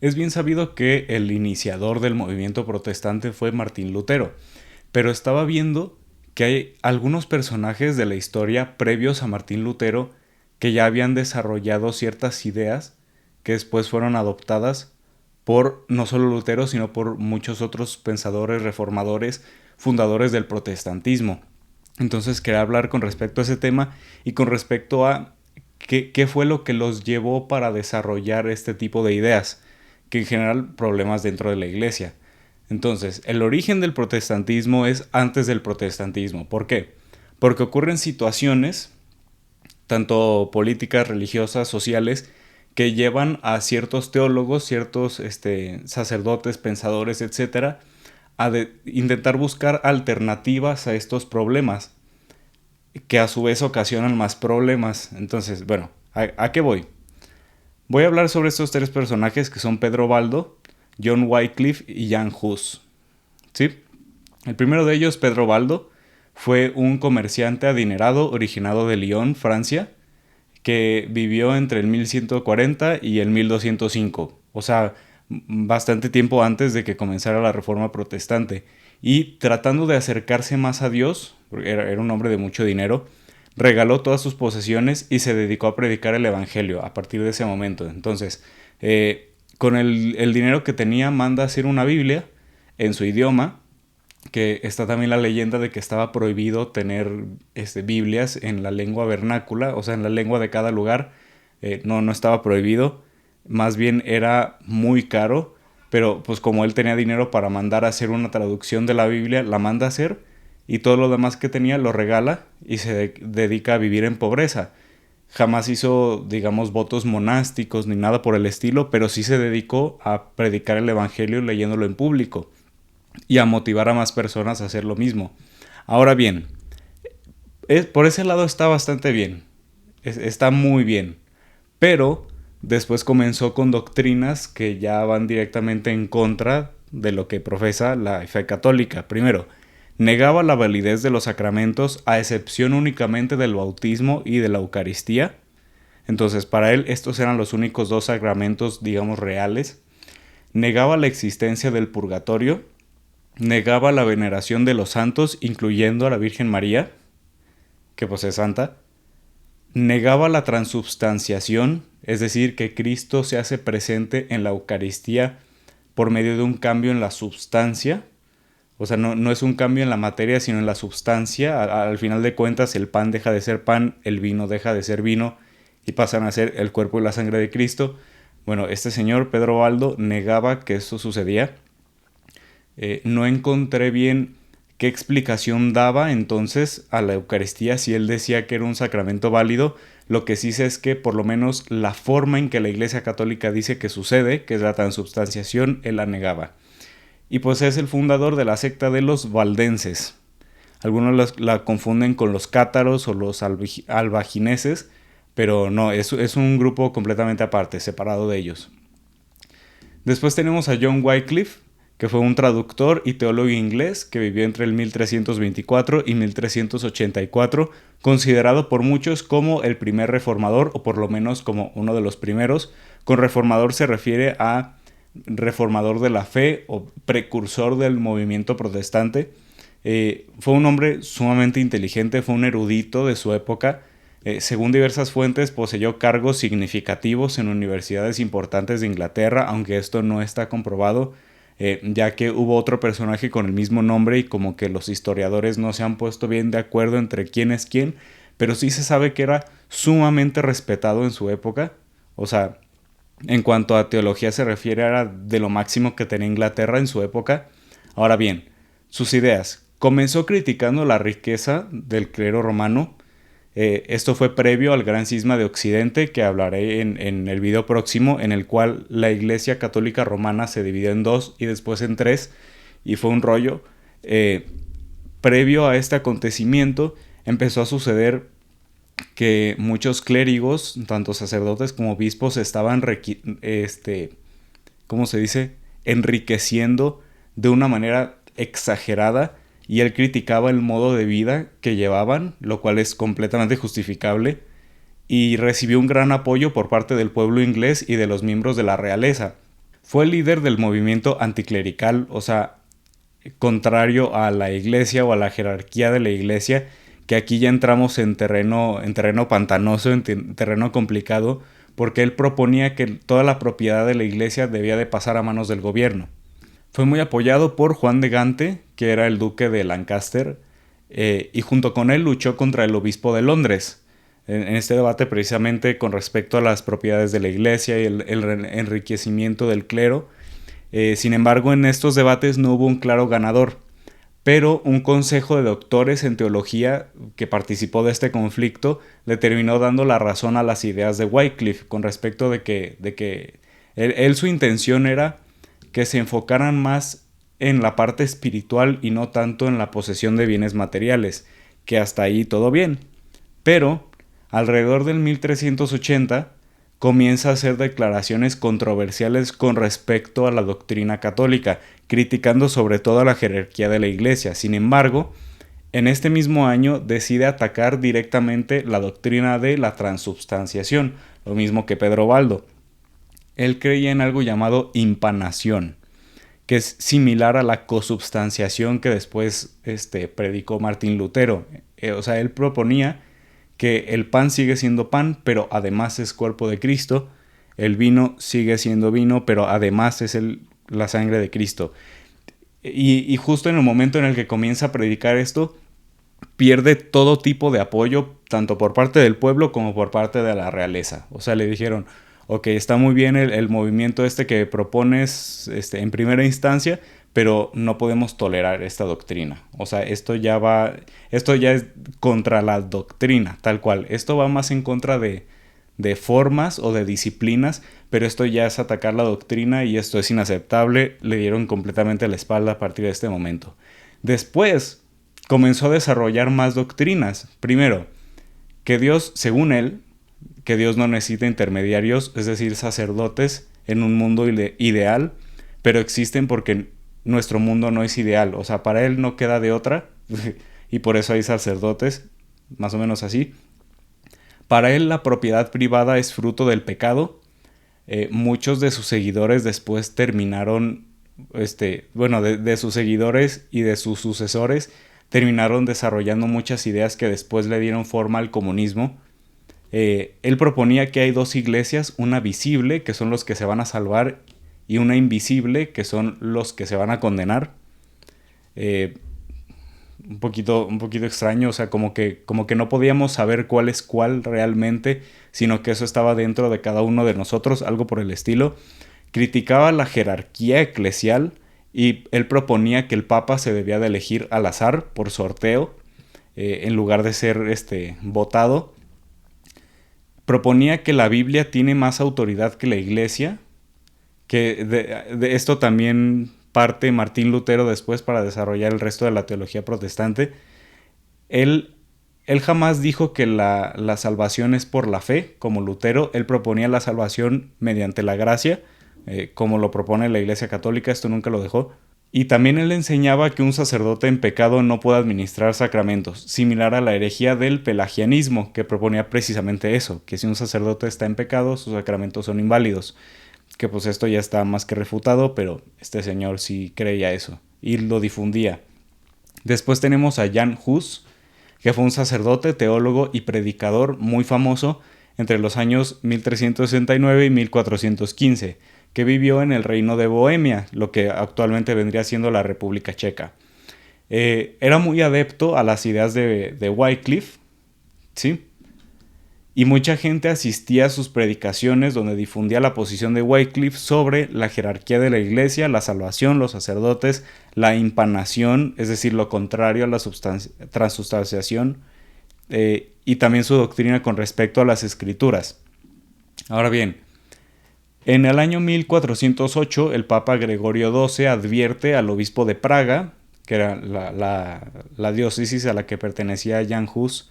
Es bien sabido que el iniciador del movimiento protestante fue Martín Lutero, pero estaba viendo que hay algunos personajes de la historia previos a Martín Lutero que ya habían desarrollado ciertas ideas que después fueron adoptadas por no solo Lutero, sino por muchos otros pensadores, reformadores, fundadores del protestantismo. Entonces quería hablar con respecto a ese tema y con respecto a qué fue lo que los llevó para desarrollar este tipo de ideas, que en general problemas dentro de la iglesia. Entonces, el origen del protestantismo es antes del protestantismo. ¿Por qué? Porque ocurren situaciones, tanto políticas, religiosas, sociales, que llevan a ciertos teólogos, ciertos sacerdotes, pensadores, etcétera, intentar buscar alternativas a estos problemas, que a su vez ocasionan más problemas. Entonces, bueno, ¿a qué voy? Voy a hablar sobre estos tres personajes que son Pedro Baldo, John Wycliffe y Jan Hus. ¿Sí? El primero de ellos, Pedro Baldo, fue un comerciante adinerado originado de Lyon, Francia, que vivió entre el 1140 y el 1205, o sea, bastante tiempo antes de que comenzara la Reforma Protestante. Y tratando de acercarse más a Dios, porque era un hombre de mucho dinero, regaló todas sus posesiones y se dedicó a predicar el Evangelio a partir de ese momento. Entonces, con el dinero que tenía, manda a hacer una Biblia en su idioma, que está también la leyenda de que estaba prohibido tener Biblias en la lengua vernácula, o sea, en la lengua de cada lugar. No estaba prohibido, más bien era muy caro, pero pues como él tenía dinero para mandar a hacer una traducción de la Biblia, la manda a hacer y todo lo demás que tenía lo regala y se dedica a vivir en pobreza. Jamás hizo, digamos, votos monásticos ni nada por el estilo, pero sí se dedicó a predicar el evangelio leyéndolo en público y a motivar a más personas a hacer lo mismo. Ahora bien, por ese lado está bastante bien, está muy bien, pero después comenzó con doctrinas que ya van directamente en contra de lo que profesa la fe católica. Primero, negaba la validez de los sacramentos a excepción únicamente del bautismo y de la Eucaristía. Entonces, para él estos eran los únicos dos sacramentos, digamos, reales. Negaba la existencia del purgatorio, negaba la veneración de los santos, incluyendo a la Virgen María, que pues es santa, negaba la transubstanciación, es decir, que Cristo se hace presente en la Eucaristía por medio de un cambio en la substancia, o sea, no es un cambio en la materia, sino en la substancia. Al final de cuentas, el pan deja de ser pan, el vino deja de ser vino y pasan a ser el cuerpo y la sangre de Cristo. Bueno, este señor, Pedro Baldo, negaba que eso sucedía. No encontré bien qué explicación daba entonces a la Eucaristía si él decía que era un sacramento válido. Lo que sí sé es que por lo menos la forma en que la Iglesia Católica dice que sucede, que es la transubstanciación, él la negaba. Y pues es el fundador de la secta de los valdenses. Algunos la confunden con los cátaros o los albagineses, pero no, es un grupo completamente aparte, separado de ellos. Después tenemos a John Wycliffe, que fue un traductor y teólogo inglés que vivió entre el 1324 y 1384, considerado por muchos como el primer reformador, o por lo menos como uno de los primeros. Con reformador se refiere a reformador de la fe o precursor del movimiento protestante. Fue un hombre sumamente inteligente, fue un erudito de su época. Según diversas fuentes, poseyó cargos significativos en universidades importantes de Inglaterra, aunque esto no está comprobado, ya que hubo otro personaje con el mismo nombre y como que los historiadores no se han puesto bien de acuerdo entre quién es quién, pero sí se sabe que era sumamente respetado en su época. O sea, en cuanto a teología se refiere, era de lo máximo que tenía Inglaterra en su época. Ahora bien, sus ideas. Comenzó criticando la riqueza del clero romano. Esto fue previo al gran cisma de Occidente, que hablaré en el video próximo, en el cual la Iglesia Católica Romana se dividió en dos y después en tres, y fue un rollo. Previo a este acontecimiento empezó a suceder que muchos clérigos, tanto sacerdotes como obispos, estaban, ¿cómo se dice?, enriqueciendo de una manera exagerada, y él criticaba el modo de vida que llevaban, lo cual es completamente justificable, y recibió un gran apoyo por parte del pueblo inglés y de los miembros de la realeza. Fue el líder del movimiento anticlerical, o sea, contrario a la iglesia o a la jerarquía de la iglesia, que aquí ya entramos en terreno pantanoso, en terreno complicado, porque él proponía que toda la propiedad de la iglesia debía de pasar a manos del gobierno. Fue muy apoyado por Juan de Gante, que era el duque de Lancaster, y junto con él luchó contra el obispo de Londres, en este debate precisamente con respecto a las propiedades de la iglesia y el enriquecimiento del clero. Sin embargo, en estos debates no hubo un claro ganador, pero un consejo de doctores en teología que participó de este conflicto le terminó dando la razón a las ideas de Wycliffe con respecto de que él su intención era que se enfocaran más en la parte espiritual y no tanto en la posesión de bienes materiales, que hasta ahí todo bien. Pero, alrededor del 1380, comienza a hacer declaraciones controversiales con respecto a la doctrina católica, criticando sobre todo a la jerarquía de la Iglesia. Sin embargo, en este mismo año decide atacar directamente la doctrina de la transubstanciación, lo mismo que Pedro Baldo. Él creía en algo llamado impanación, que es similar a la consubstanciación que después predicó Martín Lutero. O sea, él proponía que el pan sigue siendo pan, pero además es cuerpo de Cristo. El vino sigue siendo vino, pero además es la sangre de Cristo. Y justo en el momento en el que comienza a predicar esto, pierde todo tipo de apoyo, tanto por parte del pueblo como por parte de la realeza. O sea, le dijeron, ok, está muy bien el movimiento que propones en primera instancia, pero no podemos tolerar esta doctrina. O sea, esto ya es contra la doctrina, tal cual. Esto va más en contra de formas o de disciplinas, pero esto ya es atacar la doctrina y esto es inaceptable. Le dieron completamente la espalda a partir de este momento. Después comenzó a desarrollar más doctrinas. Primero, que Dios, según él, que Dios no necesita intermediarios, es decir, sacerdotes en un mundo ideal, pero existen porque nuestro mundo no es ideal. O sea, para él no queda de otra, y por eso hay sacerdotes, más o menos así. Para él la propiedad privada es fruto del pecado. Muchos de sus seguidores después terminaron, de sus seguidores y de sus sucesores, terminaron desarrollando muchas ideas que después le dieron forma al comunismo. Él proponía que hay dos iglesias, una visible, que son los que se van a salvar, y una invisible, que son los que se van a condenar. Un poquito extraño, o sea, como que no podíamos saber cuál es cuál realmente, sino que eso estaba dentro de cada uno de nosotros, algo por el estilo. Criticaba la jerarquía eclesial y él proponía que el papa se debía de elegir al azar, por sorteo, en lugar de ser votado. Proponía que la Biblia tiene más autoridad que la Iglesia, que de esto también parte Martín Lutero después para desarrollar el resto de la teología protestante. Él jamás dijo que la salvación es por la fe, como Lutero. Él proponía la salvación mediante la gracia, como lo propone la Iglesia Católica. Esto nunca lo dejó. Y también él enseñaba que un sacerdote en pecado no puede administrar sacramentos, similar a la herejía del pelagianismo, que proponía precisamente eso, que si un sacerdote está en pecado, sus sacramentos son inválidos. Que pues esto ya está más que refutado, pero este señor sí creía eso y lo difundía. Después tenemos a Jan Hus, que fue un sacerdote, teólogo y predicador muy famoso entre los años 1369 y 1415, que vivió en el reino de Bohemia, lo que actualmente vendría siendo la República Checa. Era muy adepto a las ideas de Wycliffe, ¿sí? Y mucha gente asistía a sus predicaciones donde difundía la posición de Wycliffe sobre la jerarquía de la iglesia, la salvación, los sacerdotes, la impanación, es decir, lo contrario a la transubstanciación, y también su doctrina con respecto a las escrituras. Ahora bien, en el año 1408 el Papa Gregorio XII advierte al obispo de Praga, que era la diócesis a la que pertenecía Jan Hus,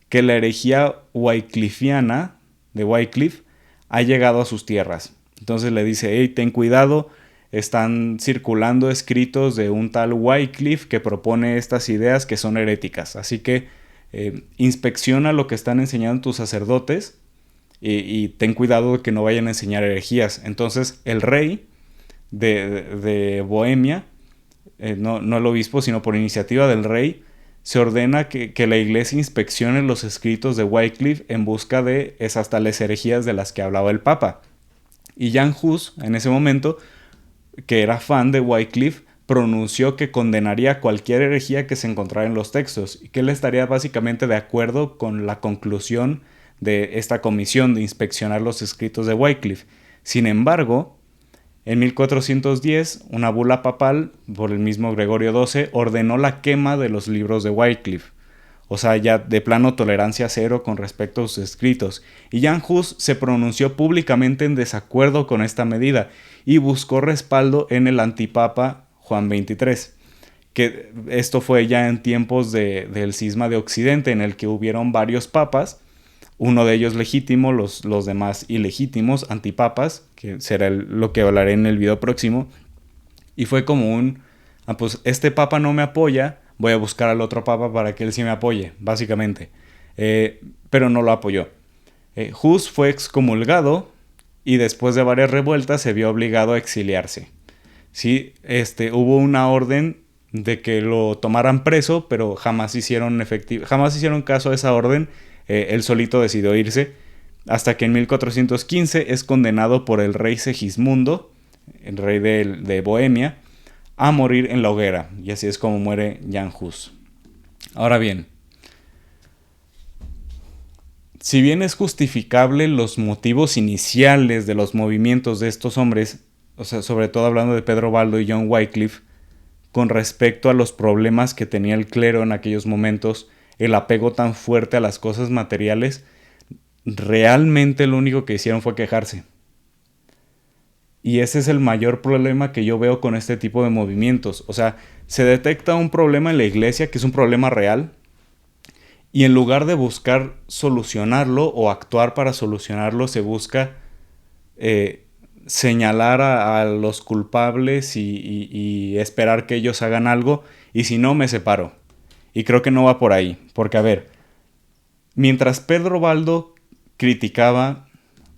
que la herejía wycliffiana de Wycliffe ha llegado a sus tierras. Entonces le dice, hey, ten cuidado, están circulando escritos de un tal Wycliffe que propone estas ideas que son heréticas. Así que inspecciona lo que están enseñando tus sacerdotes y ten cuidado de que no vayan a enseñar herejías. Entonces el rey de Bohemia, no el obispo, sino por iniciativa del rey, se ordena que la iglesia inspeccione los escritos de Wycliffe en busca de esas tales herejías de las que hablaba el Papa. Y Jan Hus, en ese momento, que era fan de Wycliffe, pronunció que condenaría cualquier herejía que se encontrara en los textos y que él estaría básicamente de acuerdo con la conclusión de esta comisión de inspeccionar los escritos de Wycliffe. Sin embargo, en 1410, una bula papal por el mismo Gregorio XII ordenó la quema de los libros de Wycliffe. O sea, ya de plano tolerancia cero con respecto a sus escritos. Y Jan Hus se pronunció públicamente en desacuerdo con esta medida y buscó respaldo en el antipapa Juan XXIII. Que esto fue ya en tiempos del cisma de Occidente, en el que hubieron varios papas, uno de ellos legítimo, los demás ilegítimos, antipapas, que será lo que hablaré en el video próximo. Y fue como pues este papa no me apoya, voy a buscar al otro papa para que él sí me apoye, básicamente. Pero no lo apoyó. Hus fue excomulgado y después de varias revueltas se vio obligado a exiliarse. Sí, hubo una orden de que lo tomaran preso, pero jamás hicieron caso a esa orden. Él solito decidió irse, hasta que en 1415 es condenado por el rey Segismundo, el rey de Bohemia, a morir en la hoguera, y así es como muere Jan Hus. Ahora bien, si bien es justificable los motivos iniciales de los movimientos de estos hombres, o sea, sobre todo hablando de Pedro Baldo y John Wycliffe, con respecto a los problemas que tenía el clero en aquellos momentos, el apego tan fuerte a las cosas materiales, realmente lo único que hicieron fue quejarse. Y ese es el mayor problema que yo veo con este tipo de movimientos. O sea, se detecta un problema en la iglesia, que es un problema real, y en lugar de buscar solucionarlo o actuar para solucionarlo, se busca señalar a los culpables y esperar que ellos hagan algo, y si no, me separo. Y creo que no va por ahí, porque a ver, mientras Pedro Baldo criticaba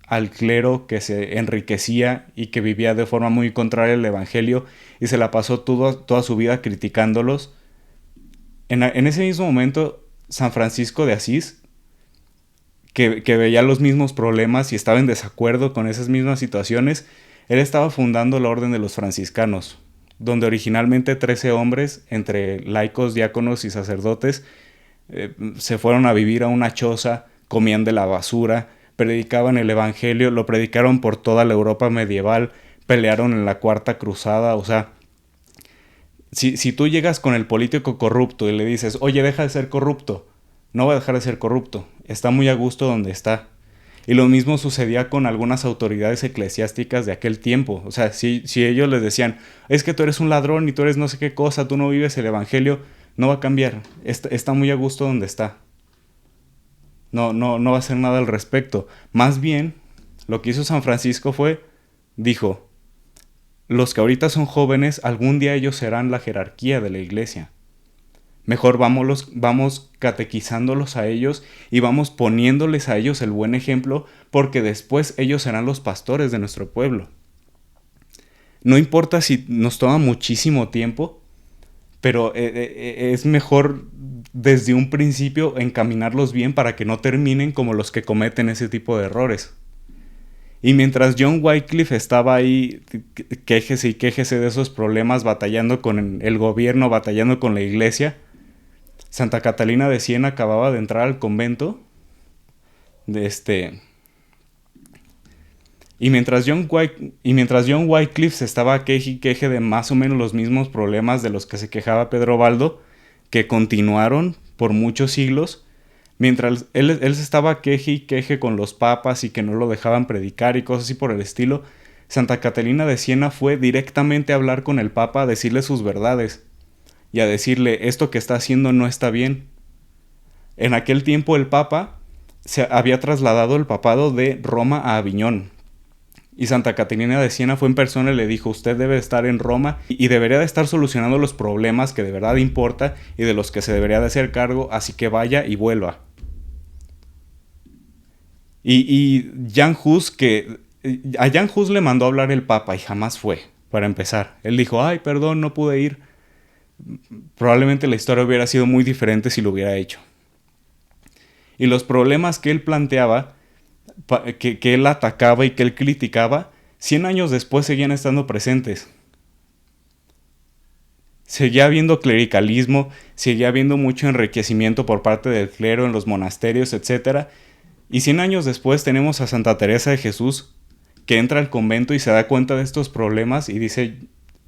al clero que se enriquecía y que vivía de forma muy contraria al evangelio y se la pasó toda su vida criticándolos, en ese mismo momento San Francisco de Asís, que veía los mismos problemas y estaba en desacuerdo con esas mismas situaciones, él estaba fundando la Orden de los Franciscanos, donde originalmente 13 hombres, entre laicos, diáconos y sacerdotes, se fueron a vivir a una choza, comían de la basura, predicaban el evangelio, lo predicaron por toda la Europa medieval, pelearon en la Cuarta Cruzada. O sea, si tú llegas con el político corrupto y le dices, oye, deja de ser corrupto, no va a dejar de ser corrupto, está muy a gusto donde está. Y lo mismo sucedía con algunas autoridades eclesiásticas de aquel tiempo. O sea, si ellos les decían, es que tú eres un ladrón y tú eres no sé qué cosa, tú no vives el evangelio, no va a cambiar, está muy a gusto donde está. No va a hacer nada al respecto. Más bien, lo que hizo San Francisco dijo, los que ahorita son jóvenes, algún día ellos serán la jerarquía de la iglesia. Mejor vamos catequizándolos a ellos y vamos poniéndoles a ellos el buen ejemplo, porque después ellos serán los pastores de nuestro pueblo. No importa si nos toma muchísimo tiempo, pero es mejor desde un principio encaminarlos bien para que no terminen como los que cometen ese tipo de errores. Y mientras John Wycliffe estaba ahí, quéjese y quéjese de esos problemas, batallando con el gobierno, batallando con la iglesia, Santa Catalina de Siena acababa de entrar al convento y mientras John Wycliffe se estaba queje de más o menos los mismos problemas de los que se quejaba Pedro Baldo, que continuaron por muchos siglos, mientras él se estaba queje con los papas y que no lo dejaban predicar y cosas así por el estilo, Santa Catalina de Siena fue directamente a hablar con el papa, a decirle sus verdades y a decirle, esto que está haciendo no está bien. En aquel tiempo el papa se había trasladado el papado de Roma a Aviñón. Y Santa Catalina de Siena fue en persona y le dijo, usted debe estar en Roma y debería de estar solucionando los problemas que de verdad importa y de los que se debería de hacer cargo, así que vaya y vuelva. Y Jan Hus, a Jan Hus le mandó a hablar el Papa y jamás fue. para empezar. Él dijo, ay, perdón, no pude ir. Probablemente la historia hubiera sido muy diferente si lo hubiera hecho. Y los problemas que él planteaba, que él atacaba y que él criticaba, 100 años después seguían estando presentes. Seguía habiendo clericalismo, seguía habiendo mucho enriquecimiento por parte del clero en los monasterios, etc. Y 100 años después tenemos a Santa Teresa de Jesús, que entra al convento y se da cuenta de estos problemas y dice,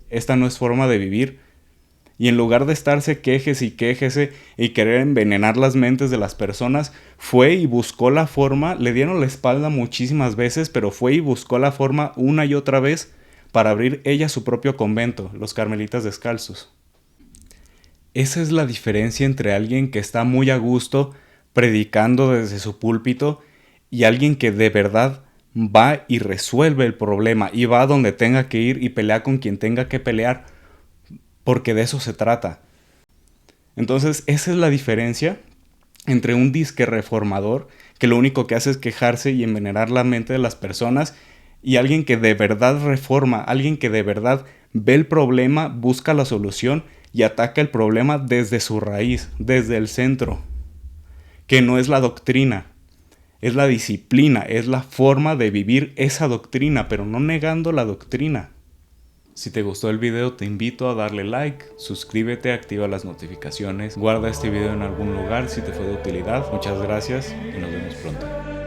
esta no es forma de vivir. Y en lugar de estarse quéjese y quéjese y querer envenenar las mentes de las personas, fue y buscó la forma, le dieron la espalda muchísimas veces, pero fue y buscó la forma una y otra vez para abrir ella su propio convento, los Carmelitas Descalzos. Esa es la diferencia entre alguien que está muy a gusto predicando desde su púlpito y alguien que de verdad va y resuelve el problema y va a donde tenga que ir y pelea con quien tenga que pelear, porque de eso se trata. Entonces, esa es la diferencia entre un disque reformador que lo único que hace es quejarse y envenenar la mente de las personas, y alguien que de verdad reforma, alguien que de verdad ve el problema, busca la solución y ataca el problema desde su raíz, desde el centro, que no es la doctrina, es la disciplina, es la forma de vivir esa doctrina, pero no negando la doctrina. Si te gustó el video, te invito a darle like, suscríbete, activa las notificaciones, guarda este video en algún lugar si te fue de utilidad. Muchas gracias y nos vemos pronto.